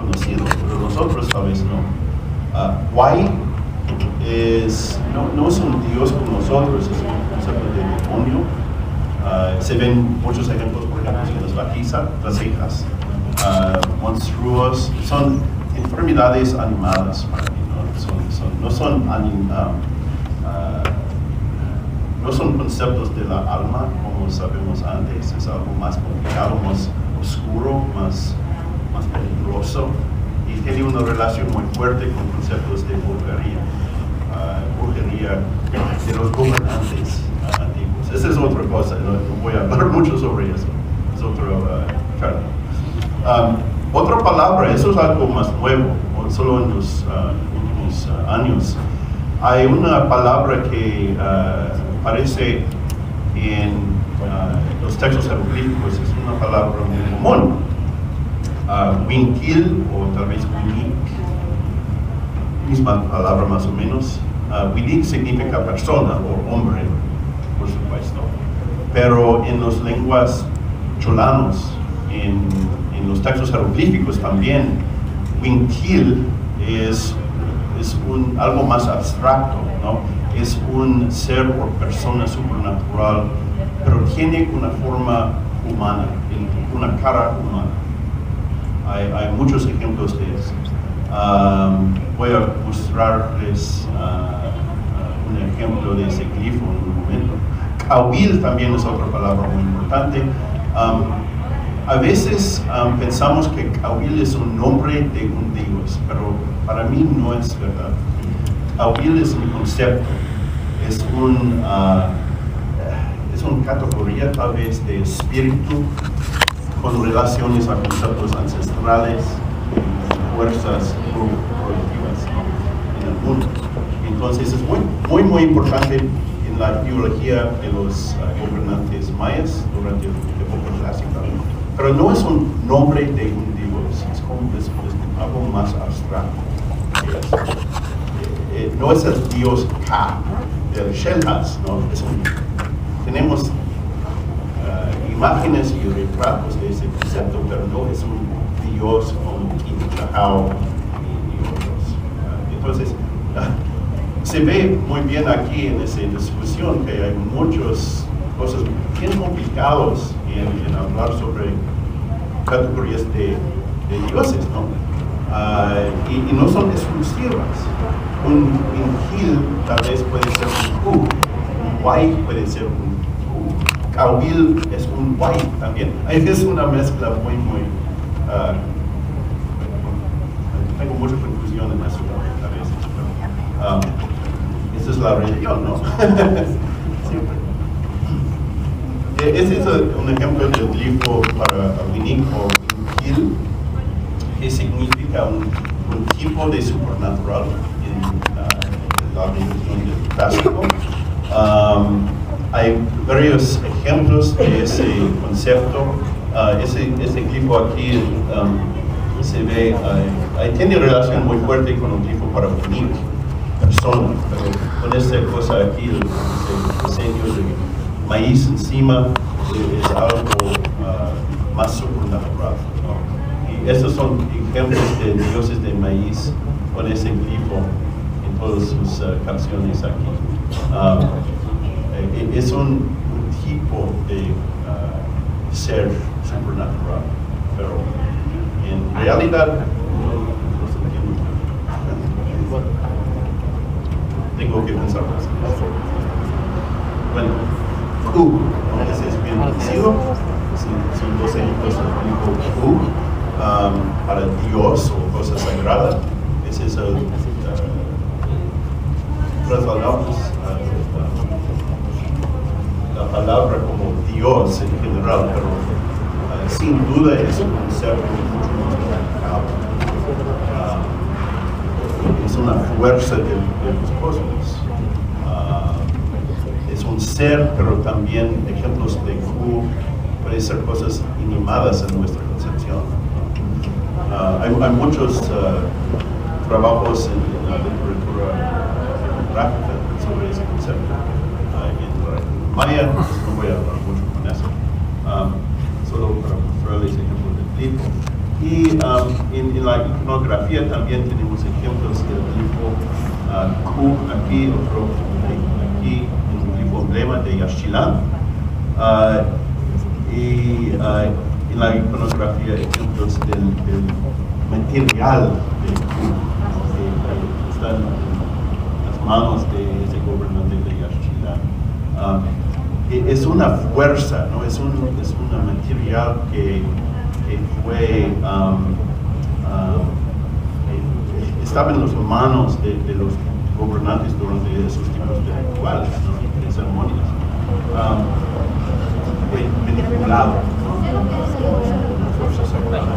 conocido, pero nosotros tal vez no. Why no es un Dios como nosotros, es un concepto de demonio. Se ven muchos ejemplos, por ejemplo, en las las hijas, monstruos, son enfermedades animadas para mí, no son conceptos de la alma como sabemos antes, es algo más complicado, más oscuro, más peligroso, y tiene una relación muy fuerte con conceptos de brujería de los gobernantes antiguos. Esa es otra cosa, no voy a hablar mucho sobre eso, es otra charla. Otra palabra, eso es algo más nuevo, solo en los últimos años. Hay una palabra que aparece en los textos jeroglíficos, es una palabra muy común. Winquil, o tal vez Winik, misma palabra más o menos. Winik significa persona o hombre, por supuesto. Pero en las lenguas cholanos, en los textos jeroglíficos también, Winquil es algo más abstracto, ¿no? Es un ser o persona supernatural, pero tiene una forma humana, una cara humana. Hay muchos ejemplos de eso. Voy a mostrarles un ejemplo de ese glifo en un momento. Kawil también es otra palabra muy importante. A veces pensamos que Kawil es un nombre de un dios, pero para mí no es verdad. Kawil es un concepto, es una categoría tal vez de espíritu con relaciones a conceptos ancestrales, fuerzas productivas en el mundo. Entonces es muy importante en la ideología de los gobernantes mayas durante la época clásica. Pero no es un nombre de un dios, es algo más abstracto. No es el dios Ka, del Shelhas, ¿no? Tenemos imágenes y retratos de ese concepto, pero no es un dios como Quintahao y otros. Entonces, se ve muy bien aquí en esa discusión que hay muchas cosas bien complicadas en hablar sobre categorías de dioses, ¿no? Y no son exclusivas. Un Injil tal vez puede ser un Hu, un Wai puede ser un Hu, Kawil es un Wai también. Es una mezcla muy tengo mucha confusión en eso a veces, pero esa es la religión, ¿no? Siempre. Ese es un ejemplo del glifo para Winik o Injil, que significa un tipo de supernatural en la religión del clásico. Hay varios ejemplos de ese concepto. Ese glifo aquí se ve, tiene relación muy fuerte con un glifo para Winik, persona, pero con esta cosa aquí, el diseño de maíz encima, es algo más supernatural, ¿no? Y estos son ejemplos de dioses de maíz con ese glifo en todas sus canciones aquí. Es un tipo de ser supernatural, pero en realidad no se entiende. Tengo que pensar más. Bueno, Q, ese es bien conocido. Son dos ejemplos del tipo Q para Dios o cosa sagrada. Ese es el trasladamos la palabra como Dios en general, pero sin duda es un concepto mucho más complicado. Es una fuerza de los cosmos. Es un ser, pero también ejemplos de Q pueden ser cosas inanimadas en nuestra concepción. Hay muchos trabajos en la literatura gráfica sobre ese concepto. Maya, no voy a hablar mucho con eso, solo para mostrarles ejemplos del tipo. Y en la iconografía también tenemos ejemplos del glifo Q, aquí, otro aquí, un glifo emblema de Yaxchilán. Y en la iconografía ejemplos del material de Q, que están en las manos de ese gobernante de Yaxchilán. Es una fuerza, ¿no? Es un material que fue estaba en las manos de los gobernantes durante esos tipos de rituales, ¿no? De ceremonias. Manipulado, ¿no? Una fuerza sagrada.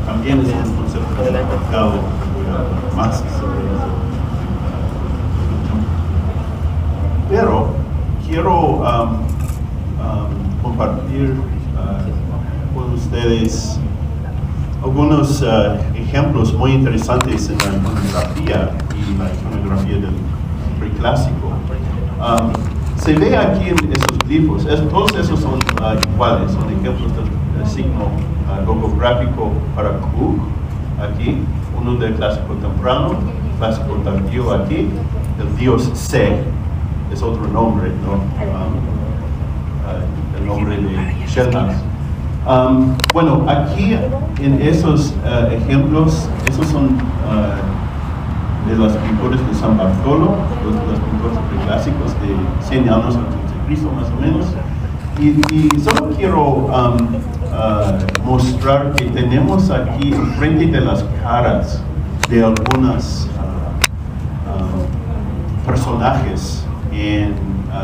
También es un concepto complicado, más sobre eso. Pero quiero compartir con ustedes algunos ejemplos muy interesantes en la iconografía y la iconografía del preclásico. Se ve aquí en esos glifos, todos esos son iguales, son ejemplos del signo logográfico para Q, aquí, uno del clásico temprano, clásico tardío aquí, el dios Se, es otro nombre, ¿no? El nombre de Shelmas. Bueno, aquí en esos ejemplos, esos son de las pinturas de San Bartolo, los pintores preclásicos de 100 años antes de Cristo, más o menos. Y solo quiero mostrar que tenemos aquí enfrente de las caras de algunos personajes en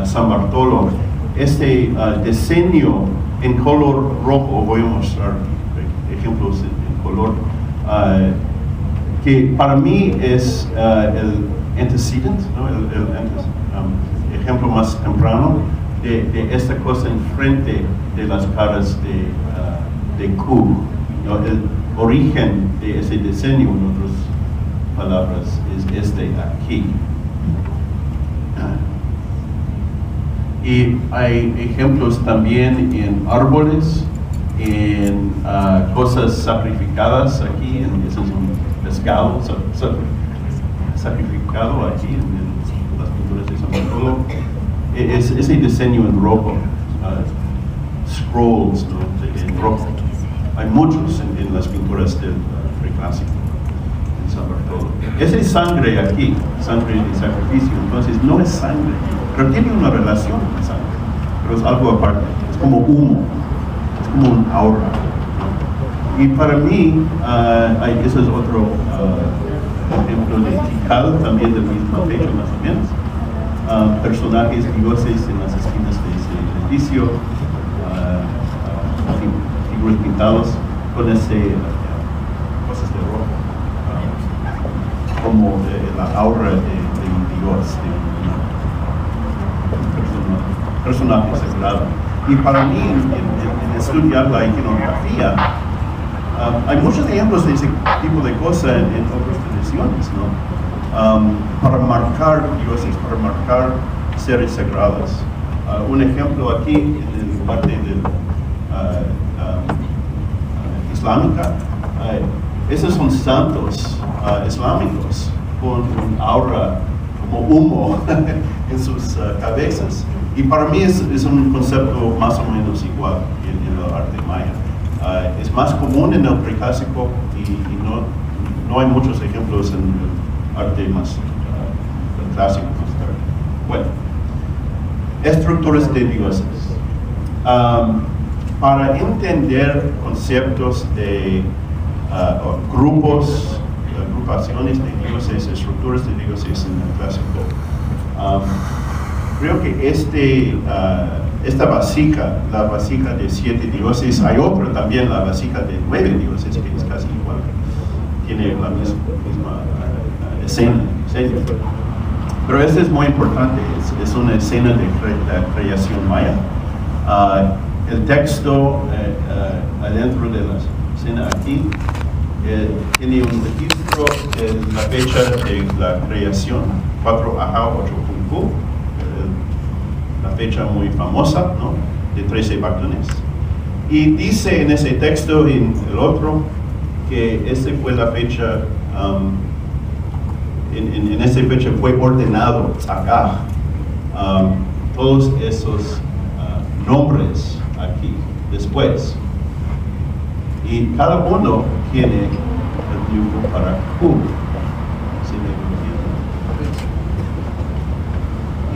San Bartolo este diseño en color rojo. Voy a mostrar ejemplos en color que para mí es el antecedent, ¿no? el ejemplo más temprano de esta cosa enfrente de las caras de Q, ¿no? El origen de ese diseño, en otras palabras, es este aquí. Y hay ejemplos también en árboles, en cosas sacrificadas aquí, ese es un pescado sacrificado aquí en las pinturas de San Bartolo. Es ese diseño en rojo, scrolls, ¿no? En rojo. Hay muchos en las pinturas del preclásico en San Bartolo. Esa es sangre aquí, sangre de sacrificio, entonces no es sangre, pero tiene una relación con sangre, pero es algo aparte, es como humo, es como un aura, ¿no? Y para mí, ese es otro ejemplo de Tikal, también del mismo fecha más o menos. Personajes dioses en las esquinas de ese edificio, figuras pintados con ese cosas de rojo, como la aura de un dios, de un personaje sagrado. Y para mí, en estudiar la iconografía, hay muchos ejemplos de ese tipo de cosas en otras tradiciones, ¿no? Para marcar dioses, para marcar seres sagrados. Un ejemplo aquí en la parte islámica, esos son santos islámicos con un aura como humo en sus cabezas. Y para mí es un concepto más o menos igual en el arte maya. Es más común en el preclásico y no hay muchos ejemplos en el arte más clásico. Bueno, estructuras de dioses. Para entender conceptos de grupos, agrupaciones de dioses, estructuras de dioses en el clásico, creo que esta vasija, la vasija de 7 dioses, hay otra también, la vasija de 9 dioses, que es casi igual, tiene la misma escena. Pero esta es muy importante, es una escena de la creación maya. El texto adentro de la escena aquí tiene un registro de la fecha de la creación, 4 Aja 8 Punku, la fecha muy famosa, ¿no? De 13 Baclanes. Y dice en ese texto, en el otro, que esa fue la fecha, en esa fecha fue ordenado sacar todos esos nombres aquí después. Y cada uno tiene el libro para Q. ¿Sí me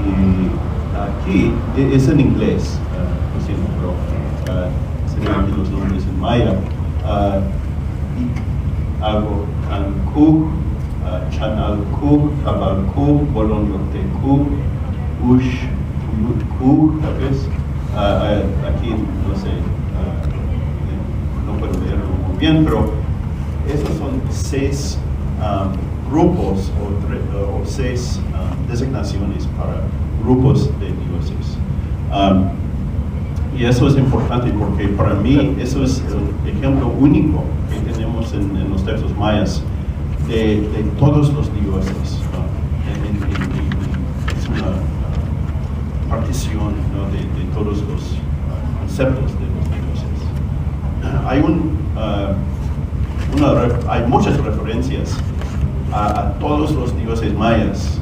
entienden? Y aquí es en inglés, pero serían los nombres en maya. Hago Q, Chanal Q, Cabal Q, Bolonyote Q, Ush Q, tal vez. Aquí no sé, no puedo leerlo muy bien, pero esos son 6 grupos o 6 designaciones para grupos de dioses. Y eso es importante porque para mí eso es el ejemplo único que tenemos en los textos mayas de todos los dioses. Es una partición, ¿no? de todos los conceptos de los dioses. Hay muchas referencias a todos los dioses mayas.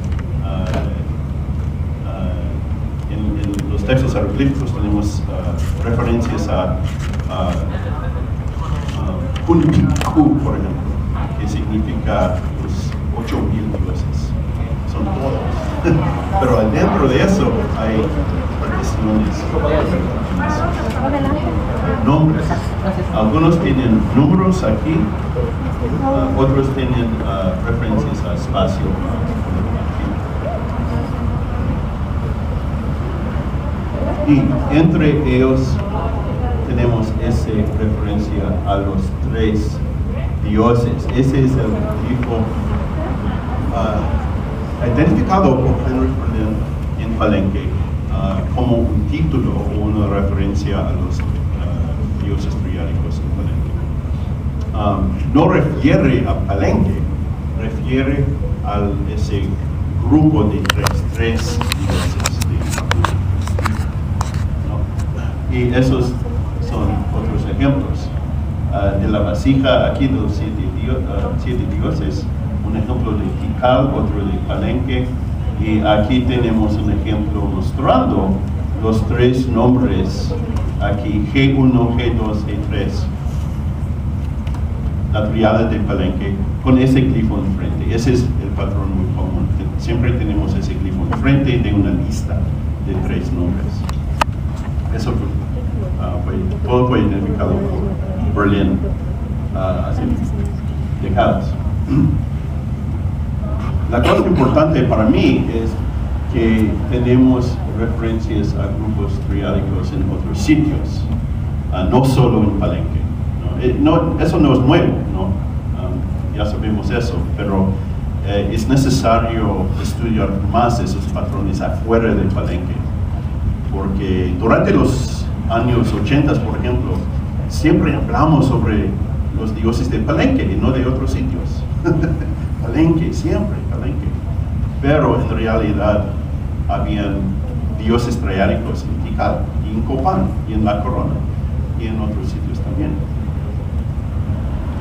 En los textos jeroglíficos tenemos referencias a Punpiku, por ejemplo, que significa los 8,000 dioses. Son todos. Pero adentro de eso hay particiones, nombres. Algunos tienen números aquí, otros tienen referencias a espacio. Y entre ellos tenemos esa referencia a los 3 dioses. Ese es el grifo identificado por Henry Berlin en Palenque como un título o una referencia a los dioses triádicos en Palenque. No refiere a Palenque, refiere a ese grupo de 3 dioses. Y esos son otros ejemplos. De la vasija aquí de los 7 dioses, un ejemplo de Tikal, otro de Palenque, y aquí tenemos un ejemplo mostrando los 3 nombres aquí, G1, G2, G3, la triada de Palenque, con ese glifo enfrente. Ese es el patrón muy común. Siempre tenemos ese glifo enfrente de una lista de 3 nombres. Eso todo fue identificado por Berlin hace décadas. La cosa importante para mí es que tenemos referencias a grupos triádicos en otros sitios, no solo en Palenque. Eso no es nuevo, ¿no? Ya sabemos eso, pero es necesario estudiar más esos patrones afuera de Palenque, porque durante los años 80, por ejemplo, siempre hablamos sobre los dioses de Palenque y no de otros sitios. Palenque, siempre Palenque. Pero en realidad habían dioses triádicos en Tikal, y en Copán, y en La Corona, y en otros sitios también.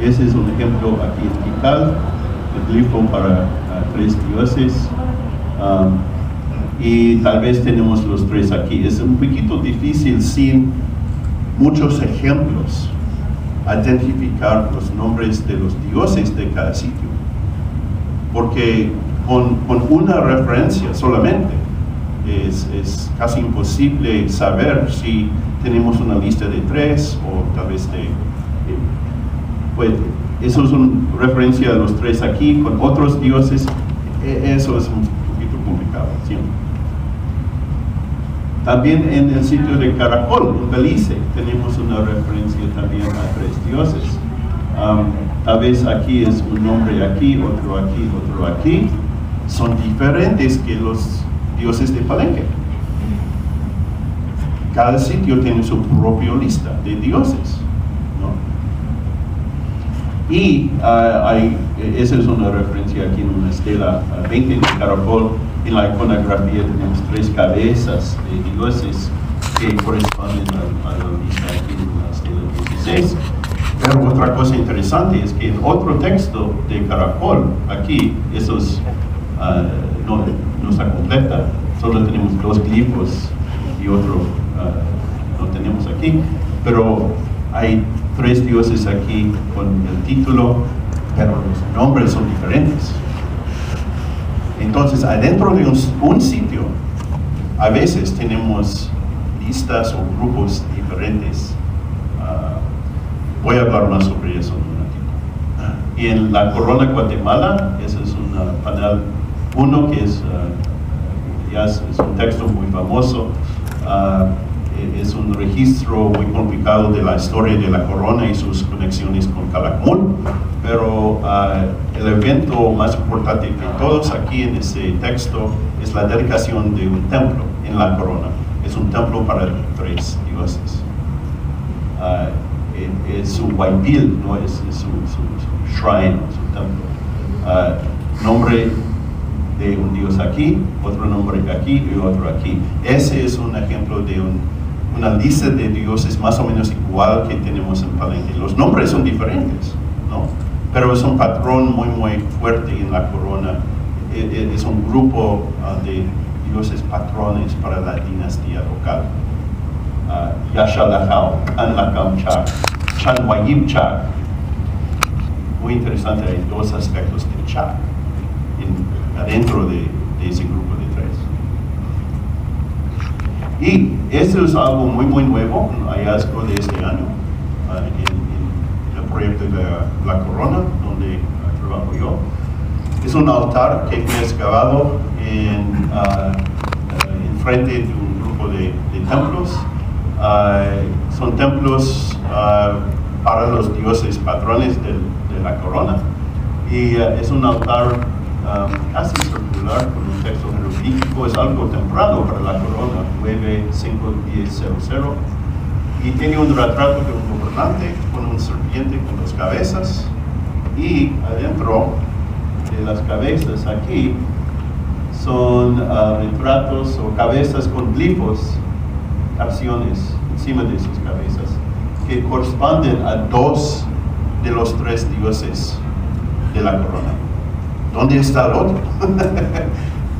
Ese es un ejemplo aquí en Tikal, el glifo para 3 dioses. Y tal vez tenemos los 3 aquí. Es un poquito difícil sin muchos ejemplos identificar los nombres de los dioses de cada sitio, porque con una referencia solamente es casi imposible saber si tenemos una lista de 3 o tal vez pues eso es una referencia a los 3 aquí con otros dioses. Eso es un poquito complicado siempre. También en el sitio de Caracol, en Belice, tenemos una referencia también a 3 dioses. Tal vez aquí es un nombre aquí, otro aquí, otro aquí. Son diferentes que los dioses de Palenque. Cada sitio tiene su propia lista de dioses, ¿no? Y esa es una referencia aquí en una estela 20 de Caracol. En la iconografía tenemos 3 cabezas de dioses que corresponden a la lista aquí en una estela. Moisés. Pero otra cosa interesante es que en otro texto de Caracol, aquí, esos no está completa, solo tenemos 2 glifos y otro no tenemos aquí, pero hay 3 dioses aquí con el título, pero los nombres son diferentes. Entonces, adentro de un sitio, a veces tenemos listas o grupos diferentes. Voy a hablar más sobre eso en un ratito. Y en la Corona Guatemala, ese es un panel 1 que es un texto muy famoso. Es un registro muy complicado de la historia de la corona y sus conexiones con Calakmul, pero el evento más importante de todos aquí en ese texto es la dedicación de un templo en la corona. Es un templo para 3 dioses. Es su huaypil, ¿no? Es su shrine, su templo. Nombre de un dios aquí, otro nombre aquí y otro aquí. Ese es un ejemplo de una lista de dioses más o menos igual que tenemos en Palenque. Los nombres son diferentes, ¿no? Pero es un patrón muy fuerte en la corona. Es un grupo de dioses patrones para la dinastía local. Yashalahau, Anlakamchak, Chanwayimchak. Muy interesante, hay 2 aspectos del Chak adentro de ese grupo de 3. Y esto es algo muy nuevo, un hallazgo de este año, en el proyecto de la Corona, donde trabajo yo. Es un altar que fue excavado en frente de un grupo de templos. Son templos para los dioses patrones de la corona, y es un altar casi circular con un texto jeroglífico. Es algo temprano para la corona, 9-5-10-00, y tiene un retrato de un gobernante con un serpiente con 2 cabezas, y adentro de las cabezas aquí son retratos o cabezas con glifos, capciones encima de sus cabezas, que corresponden a 2 de los 3 dioses de la corona. ¿Dónde está el otro?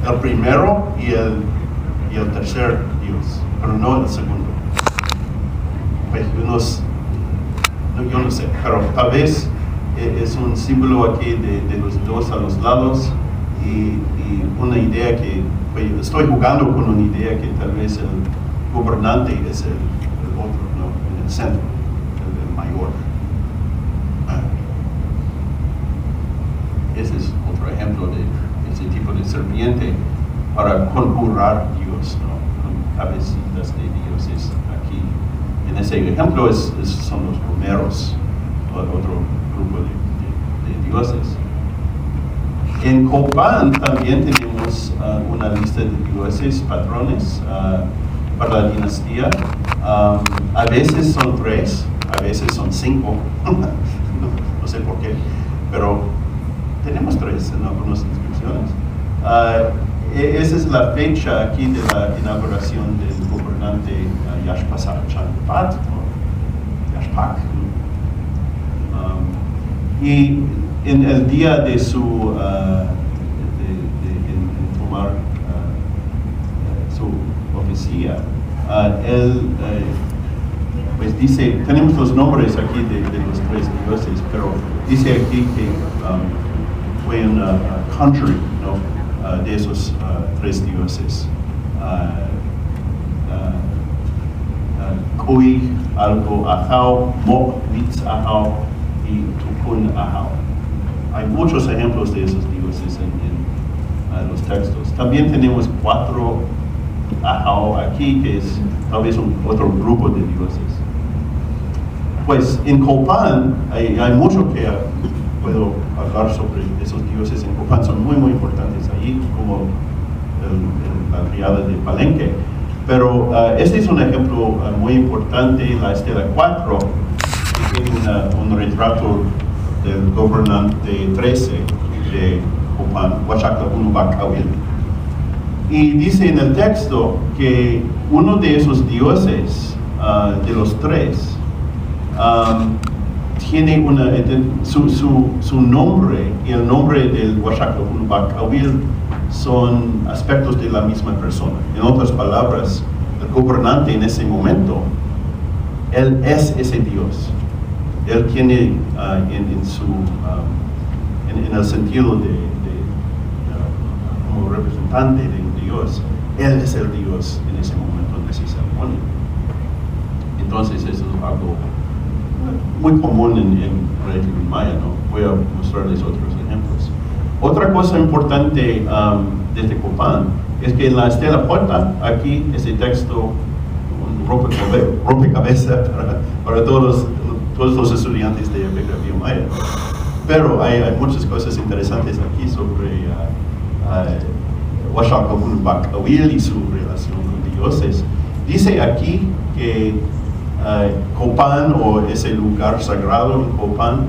El primero y el tercer dios, pero no el segundo. Pues yo no sé, pero tal vez es un símbolo aquí de los 2 a los lados, y una idea que, pues, estoy jugando con una idea que tal vez el gobernante es el otro, ¿no? En el centro, el mayor. Ese es otro ejemplo de ese tipo de serpiente para conjurar Dios, ¿no? Con cabecitas de dioses aquí. En ese ejemplo son los romeros, otro grupo de dioses. En Copán también tenemos una lista de dioses patrones para la dinastía. A veces son 3, a veces son 5, no sé por qué, pero tenemos 3 en algunas inscripciones. Esa es la fecha aquí de la inauguración del gobernante Yashpasak Chanpat, Yashpak. Y en el día de su tomar su oficina, él pues dice, tenemos los nombres aquí de los 3 dioses, pero dice aquí que fue una country, ¿no? De esos 3 dioses. Kui, algo Ahau, Mo, Litz Ahau y Tukun Ahau. Hay muchos ejemplos de esos dioses en los textos. También tenemos 4 Ahau aquí, que es tal vez otro grupo de dioses. Pues en Copán hay mucho que puedo hablar sobre esos dioses. En Copán son muy importantes ahí, como la criada de Palenque. Pero este es un ejemplo muy importante, la estela 4, que tiene un retrato del gobernante 13 de Copán, Huachaclapunubacawil. Y dice en el texto que uno de esos dioses, de los 3, tiene su nombre y el nombre del Huaxaclopunbacahuil son aspectos de la misma persona. En otras palabras, el gobernante en ese momento, él es ese Dios. Él tiene en el sentido como representante de Dios, él es el Dios en ese momento en esa ceremonia. Entonces eso es algo muy común en religión maya, ¿no? Voy a mostrarles otros ejemplos. Otra cosa importante desde Copán es que en la Estela Puerta, aquí ese texto, un rompecabezas para todos los estudiantes de epigrafía maya. Pero hay muchas cosas interesantes aquí sobre Huaxaclopunbacahuil y su relación con dioses. Dice aquí que Copán, o ese lugar sagrado en Copán,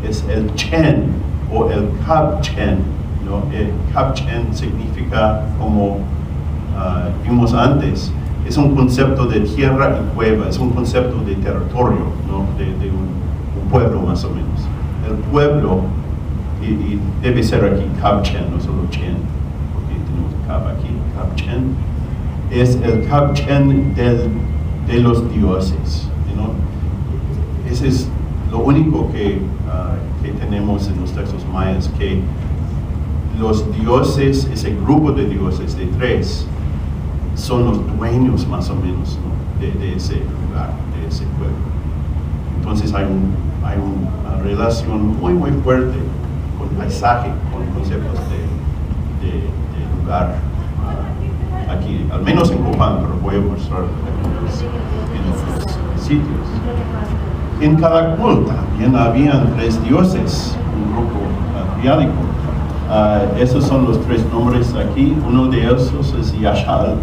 es el Chen o el Capchen, ¿no? El Capchen significa, como vimos antes, es un concepto de tierra y cueva, es un concepto de territorio, ¿no? de un pueblo más o menos. El pueblo, y debe ser aquí Capchen, no solo Chen, porque tenemos Cap aquí, Capchen, es el Capchen de los dioses, ¿no? Ese es lo único que tenemos en los textos mayas, que los dioses, ese grupo de dioses de tres, son los dueños más o menos, ¿no? de ese lugar, de ese pueblo. Entonces hay una relación muy muy fuerte con paisaje, con conceptos de lugar. Aquí, al menos en Copán, pero voy a mostrar en otros sitios. En Calakmul también habían tres dioses, un grupo triádico. Esos son los tres nombres aquí. Uno de esos es Yaxal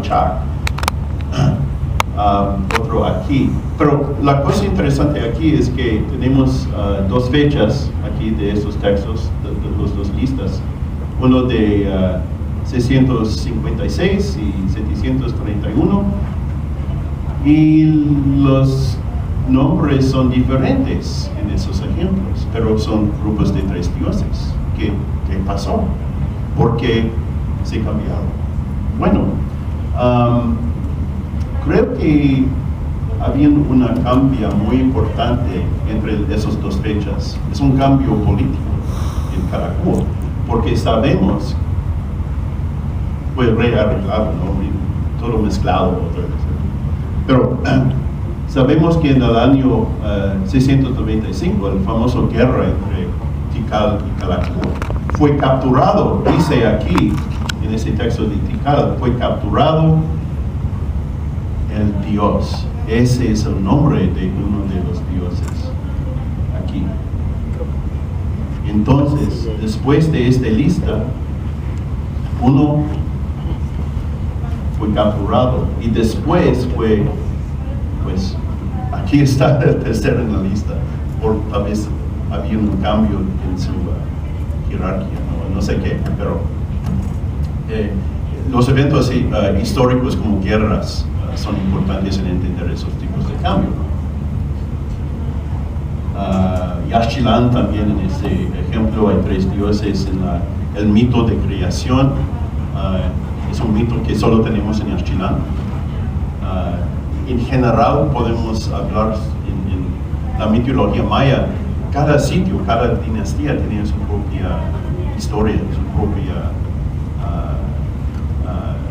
Chak, otro aquí. Pero la cosa interesante aquí es que tenemos dos fechas aquí de estos textos, de los dos listas. Uno de 656 y 731, y los nombres son diferentes en esos ejemplos, pero son grupos de tres dioses. ¿Qué pasó? ¿Por qué se cambiaron? Bueno, creo que había una cambio muy importante entre esas dos fechas. Es un cambio político en Calakmul, porque sabemos, fue rearreglado, ¿no? Todo mezclado otra vez. Pero sabemos que en el año 695, el famoso guerra entre Tikal y Calakmul, fue capturado, dice aquí, en ese texto de Tikal, fue capturado el dios. Ese es el nombre de uno de los dioses aquí. Entonces, después de esta lista, uno fue capturado y después fue, pues, aquí está el tercero en la lista, por tal vez había un cambio en su jerarquía, no sé qué, pero los eventos históricos como guerras son importantes en entender esos tipos de cambio. Yaxchilán también, en este ejemplo, hay tres dioses en el mito de creación. Es un mito que solo tenemos en Yaxchilán. En general podemos hablar en la mitología maya, cada sitio, cada dinastía tiene su propia historia, su propia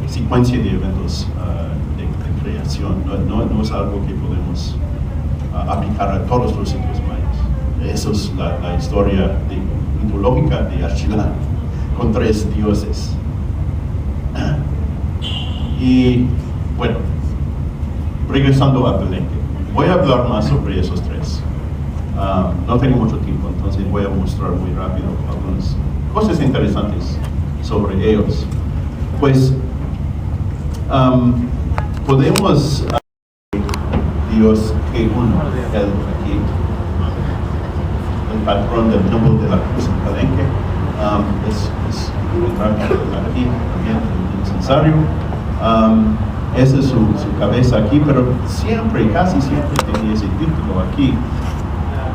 secuencia de eventos de creación. No es algo que podemos aplicar a todos los sitios mayas. Eso es la historia mitológica de Yaxchilán, con tres dioses. Y bueno, regresando a Palenque, voy a hablar más sobre esos tres. No tengo mucho tiempo, entonces voy a mostrar muy rápido algunas cosas interesantes sobre ellos. Pues podemos Dios que uno, el aquí, el patrón del templo de la cruz en Palenque, es aquí también, el incensario. esa es su cabeza aquí, pero siempre, casi siempre tenía ese título aquí,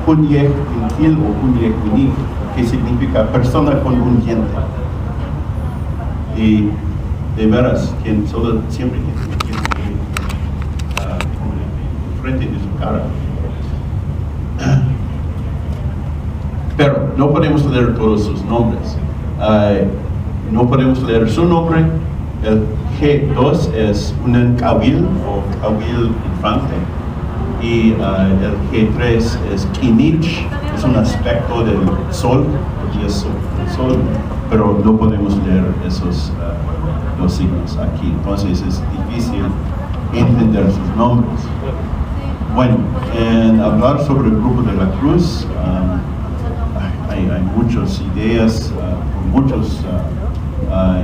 Hunyeh Intil o Hunyeh Unik, que significa persona con un diente. Y de veras, quien solo siempre tiene frente de su cara. Pero no podemos leer todos sus nombres. No podemos leer su nombre. El G2 es un Kawil o Kawil infante. Y el G3 es Kinich, es un aspecto del sol, porque es el sol, pero no podemos leer esos dos signos aquí. Entonces es difícil entender sus nombres. Bueno, en hablar sobre el grupo de la cruz, hay muchas ideas, muchos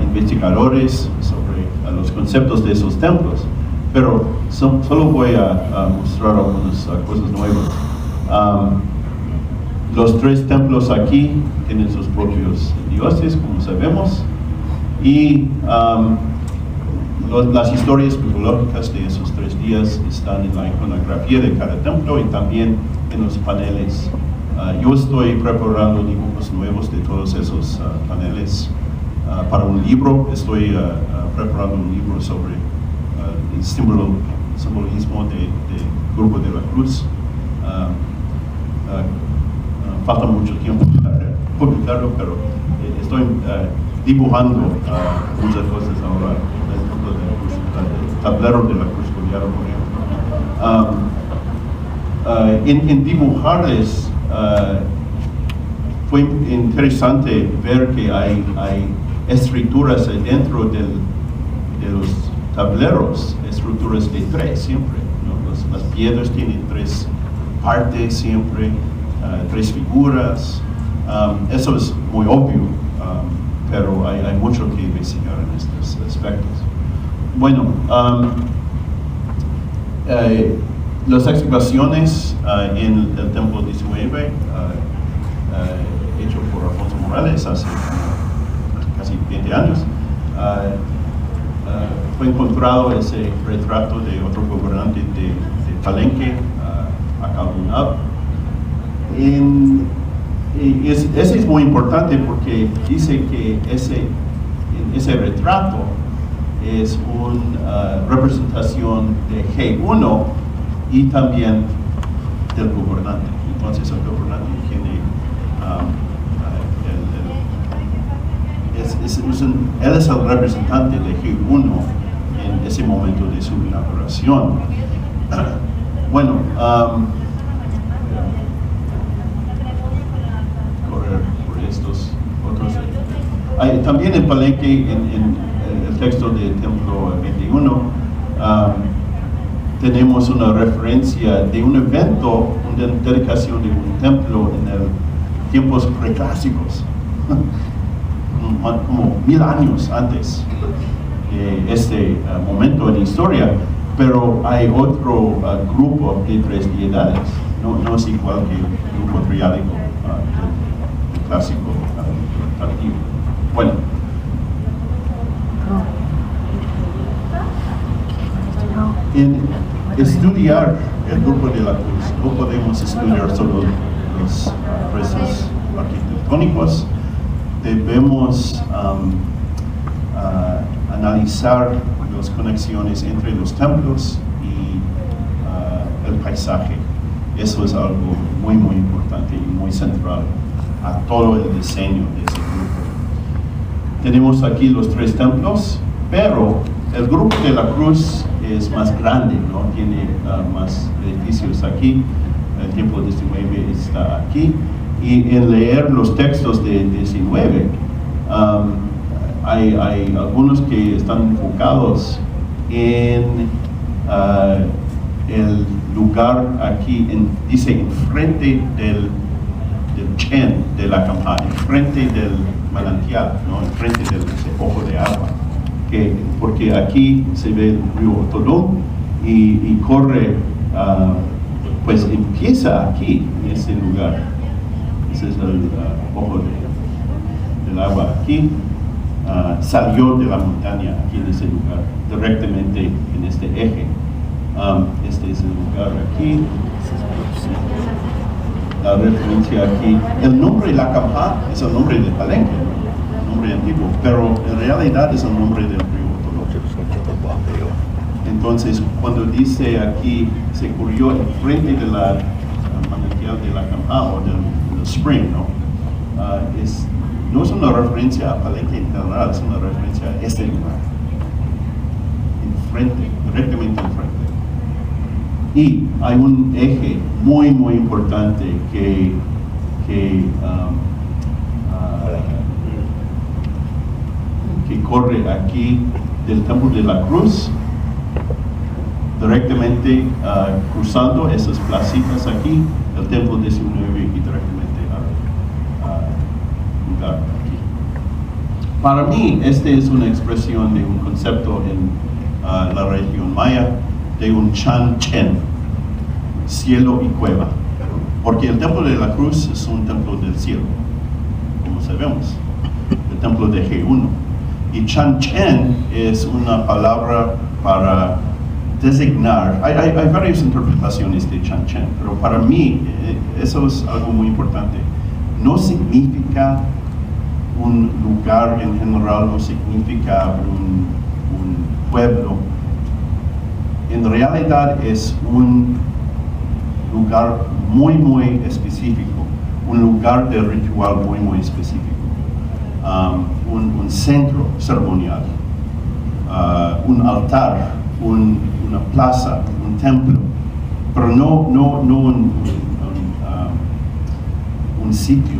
investigadores sobre los conceptos de esos templos, pero solo voy a mostrar algunas cosas nuevas. Los tres templos aquí tienen sus propios dioses, como sabemos, y las historias mitológicas de esos 3 días están en la iconografía de cada templo y también en los paneles. Yo estoy preparando dibujos nuevos de todos esos paneles para un libro. Estoy preparando un libro sobre el simbolismo del grupo de la cruz. Falta mucho tiempo para publicarlo, pero estoy dibujando muchas cosas ahora. El tablero de la cruz colgado, por ejemplo. En dibujarles fue interesante ver que hay estructuras dentro de los tableros, estructuras de 3 siempre, ¿no? Las piedras tienen 3 partes siempre, 3 figuras. Eso es muy obvio, pero hay mucho que investigar en estos aspectos. Bueno, las excavaciones en el templo 19, hecho por Alfonso Morales hace casi 20 años, fue encontrado ese retrato de otro gobernante de Palenque, Acalunab. Ese es muy importante porque dice que ese retrato es una representación de G1 y también del gobernante. Entonces el gobernante tiene él es el representante de G1 en ese momento de su inauguración. Bueno, correr por estos otros. También en Palenque, en el texto del templo 21, tenemos una referencia de un evento, una dedicación de un templo en el tiempos preclásicos, como 1000 años antes de este momento en la historia, pero hay otro grupo de 3 deidades, no es igual que el grupo triádico del clásico tardío. Bueno. En estudiar el grupo de la cruz, no podemos estudiar solo los restos arquitectónicos, debemos analizar las conexiones entre los templos y el paisaje. Eso es algo muy importante y muy central a todo el diseño de ese grupo. Tenemos aquí los 3 templos, pero el grupo de la cruz es más grande, ¿no? Tiene más edificios aquí. El templo 19 está aquí. Y en leer los textos de 19, hay algunos que están enfocados en el lugar aquí, dice enfrente del chen de la campaña, enfrente del manantial, ¿no? Enfrente del ojo de agua. Porque aquí se ve el río Otodón y corre, pues empieza aquí, en ese lugar. Ese es el ojo del agua aquí. salió de la montaña aquí en ese lugar, directamente en este eje. Este es el lugar aquí. La referencia aquí. El nombre La Campa es el nombre de Palenque, el nombre antiguo, pero en realidad es el nombre del río Otolo. Entonces, cuando dice aquí, se ocurrió enfrente de la manantial de La Campa o del spring, ¿no? No es una referencia a Palenque en general, es una referencia a este lugar. Enfrente, directamente enfrente. Y hay un eje muy importante que corre aquí del Templo de la Cruz, directamente cruzando esas placitas aquí, el Templo 19 y directamente al lugar aquí. Para mí, esta es una expresión de un concepto en la región maya, de un Chan-Chen, cielo y cueva, porque el Templo de la Cruz es un templo del cielo, como sabemos, el templo de G1, y Chan-Chen es una palabra para designar, hay varias interpretaciones de Chan-Chen, pero para mí eso es algo muy importante. No significa un lugar en general, no significa un pueblo. En realidad es un lugar muy específico, un lugar de ritual muy específico, un centro ceremonial, un altar, una plaza, un templo, pero no un sitio.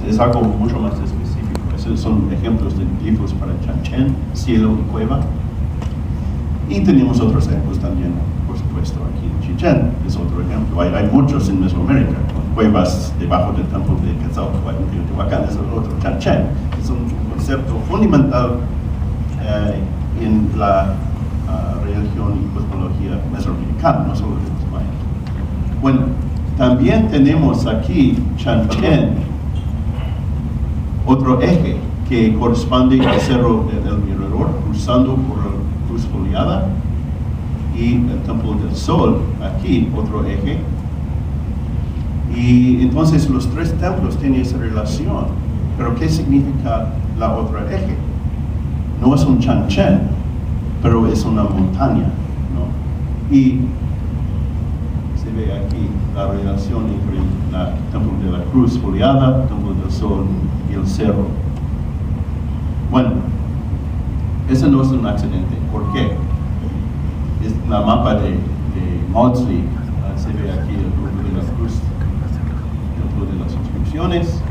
Es algo mucho más específico. Esos son ejemplos de glifos para Chan-Chen, cielo y cueva. Y tenemos otros ejemplos también, por supuesto, aquí en Chichén, es otro ejemplo. Hay muchos en Mesoamérica, con cuevas debajo del templo de Quetzalcóatl, en Teotihuacán, es otro Chan-Chen. Es un concepto fundamental en la religión y cosmología mesoamericana, no solo de los mayas. Bueno, también tenemos aquí Chan-Chen, otro eje que corresponde al Cerro del Mirador, cruzando por el Cruz Foliada, y el Templo del Sol, aquí otro eje. Y entonces los tres templos tienen esa relación. Pero ¿qué significa la otra eje? No es un Chan-Chen, pero es una montaña, ¿no? Y se ve aquí la relación entre el Templo de la Cruz Foliada, el Templo del Sol y el Cerro. Bueno, eso no es un accidente. ¿Por qué? Es la mapa de Maudsley. Se ve aquí el Templo de la Cruz, el Templo de las Inscripciones.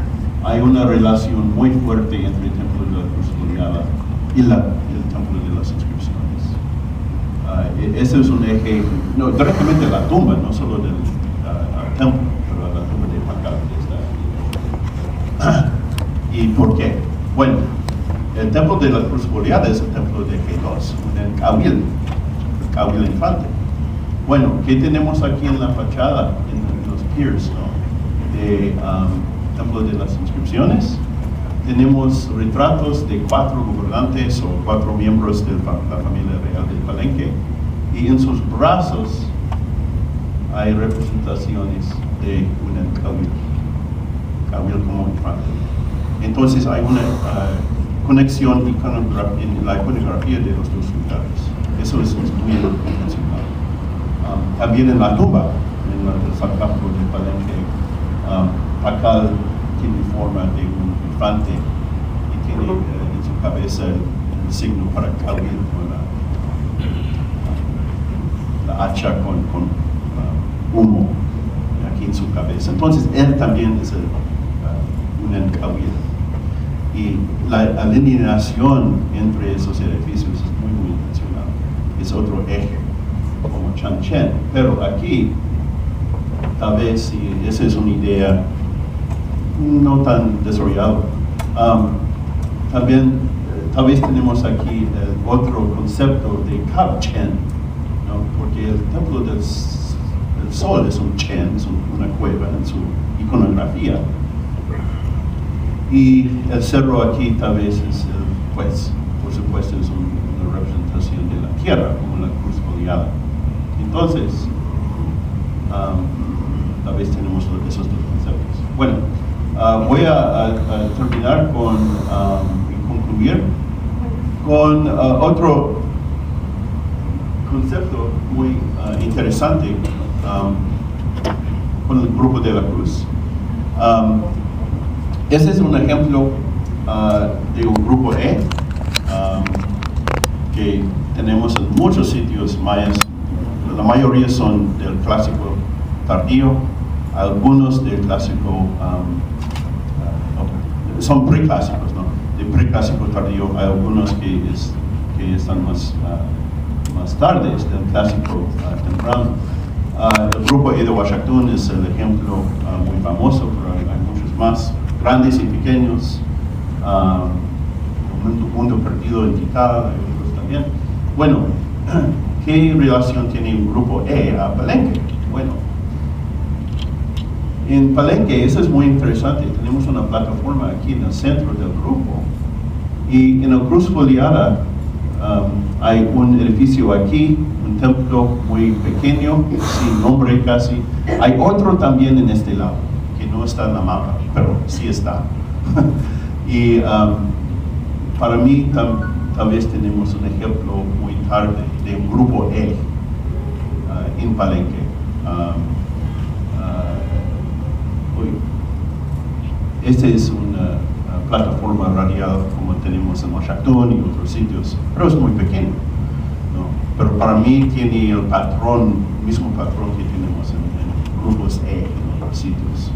Hay una relación muy fuerte entre el Templo de la Cruz Foliada y el Templo de las Inscripciones. Ese es un eje, no, directamente la tumba, no solo del templo, pero la tumba de Pacal que está aquí. ¿Y por qué? Bueno, el Templo de la Cruz Foliada es el templo de G2, en Cahuil Infante. Bueno, ¿qué tenemos aquí en la fachada, en los piers, ¿no? De Templo de las Inscripciones? Tenemos retratos de 4 gobernantes o 4 miembros de la familia real del Palenque, y en sus brazos hay representaciones de un Cahuil como infante. Entonces hay una conexión en la iconografía de los dos lugares. Eso es muy intencional. También en la tumba, en el sarcófago de Palenque, Pacal tiene forma de un infante y tiene en su cabeza el signo para Cahuil, con la hacha con humo aquí en su cabeza. Entonces él también es un Cahuil. Y la alineación entre esos edificios es muy intencional. Es otro eje, como Chan-Chen. Pero aquí, tal vez, si esa es una idea no tan desarrollada, también tal vez tenemos aquí otro concepto de Kab-Chen, ¿no? Porque el Templo del Sol es un Chen, es una cueva en su iconografía. Y el cerro aquí tal vez es el juez, por supuesto es una representación de la tierra, como la cruz foliada. Entonces, tal vez tenemos esos dos conceptos. Bueno, voy a terminar y concluir con otro concepto muy interesante con el grupo de la cruz. Este es un ejemplo de un grupo E que tenemos en muchos sitios mayas. La mayoría son del clásico tardío, algunos del clásico, son preclásicos, ¿no? De preclásico tardío, hay algunos que están más tardes del clásico temprano. El grupo E de Uashatun es el ejemplo muy famoso, pero hay muchos más, grandes y pequeños. Mundo perdido en Tikal, hay otros también. Bueno, ¿qué relación tiene un grupo E a Palenque? Bueno, en Palenque, eso es muy interesante, tenemos una plataforma aquí en el centro del grupo, y en el Cruz Foliada hay un edificio aquí, un templo muy pequeño, sin nombre casi. Hay otro también en este lado, que no está en la mapa, pero sí está. Y para mí tal vez tenemos un ejemplo muy tarde de un grupo E en Palenque. Esta es una plataforma radial como tenemos en Uashatun y otros sitios, pero es muy pequeño, ¿no? Pero para mí tiene el mismo patrón que tenemos en grupos E en otros sitios.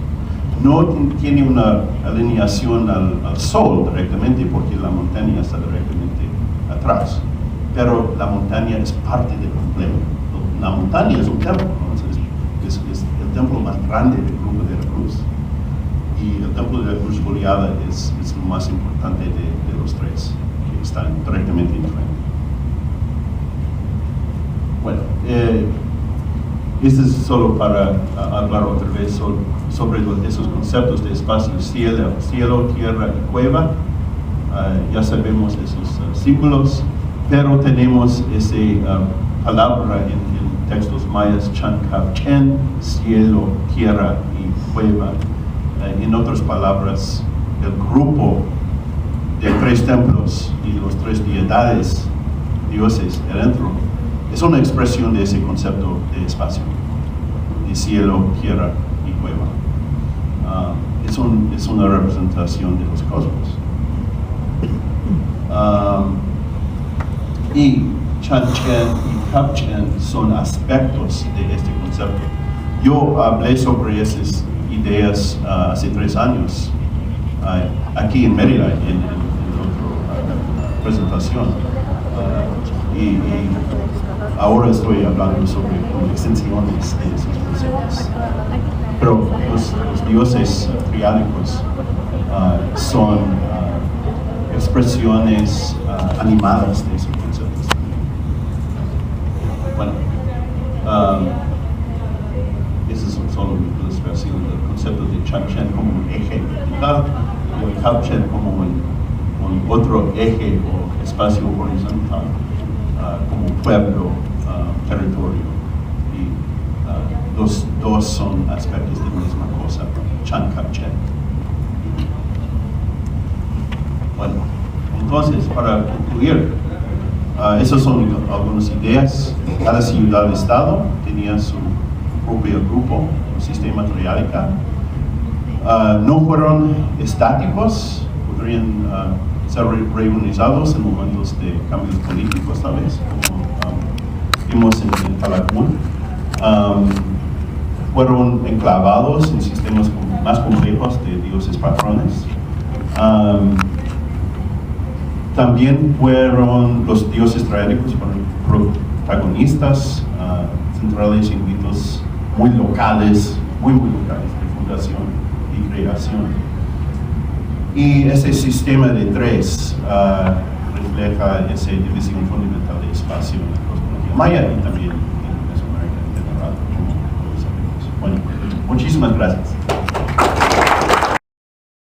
No tiene una alineación al sol directamente porque la montaña está directamente atrás, pero la montaña es parte del complejo. La montaña es un templo, ¿no? Es el templo más grande del grupo de la cruz. Y el templo de la cruz foliada es lo más importante de los tres, que están directamente enfrente. Bueno, esto es solo para hablar otra vez sobre esos conceptos de espacio, cielo, tierra y cueva. Ya sabemos esos símbolos, pero tenemos esa palabra en textos mayas, Chancapchen, cielo, tierra y cueva. En otras palabras, el grupo de tres templos y los tres dioses adentro, es una expresión de ese concepto de espacio, de cielo, tierra y cueva. Es una representación de los cosmos. Y Chanchen y Kapchen son aspectos de este concepto. Yo hablé sobre esas ideas hace 3 años aquí en Mérida en otra presentación y ahora estoy hablando sobre extensiones de esos conceptos, pero los dioses triálicos son expresiones animadas de esos conceptos. Bueno, esa es solo una ilustración del concepto de Chanchen como un eje vertical y el Kapchen como un otro eje o espacio horizontal, como pueblo, territorio. Y los dos son aspectos de la misma cosa, Chan Kapchen. Bueno, entonces, para concluir, esas son algunas ideas. Cada ciudad-estado tenía su propio grupo, un sistema triálica. No fueron estáticos, podrían ser reorganizados en momentos de cambios políticos, tal vez, como vimos en Calakmul. Fueron enclavados en sistemas más complejos de dioses patrones. También fueron los dioses triálicos protagonistas centrales en mitos muy locales de fundación y creación. Y ese sistema de tres refleja esa división fundamental de espacio en la cosmología maya y también en Mesoamérica en general, como sabemos. Bueno, muchísimas gracias.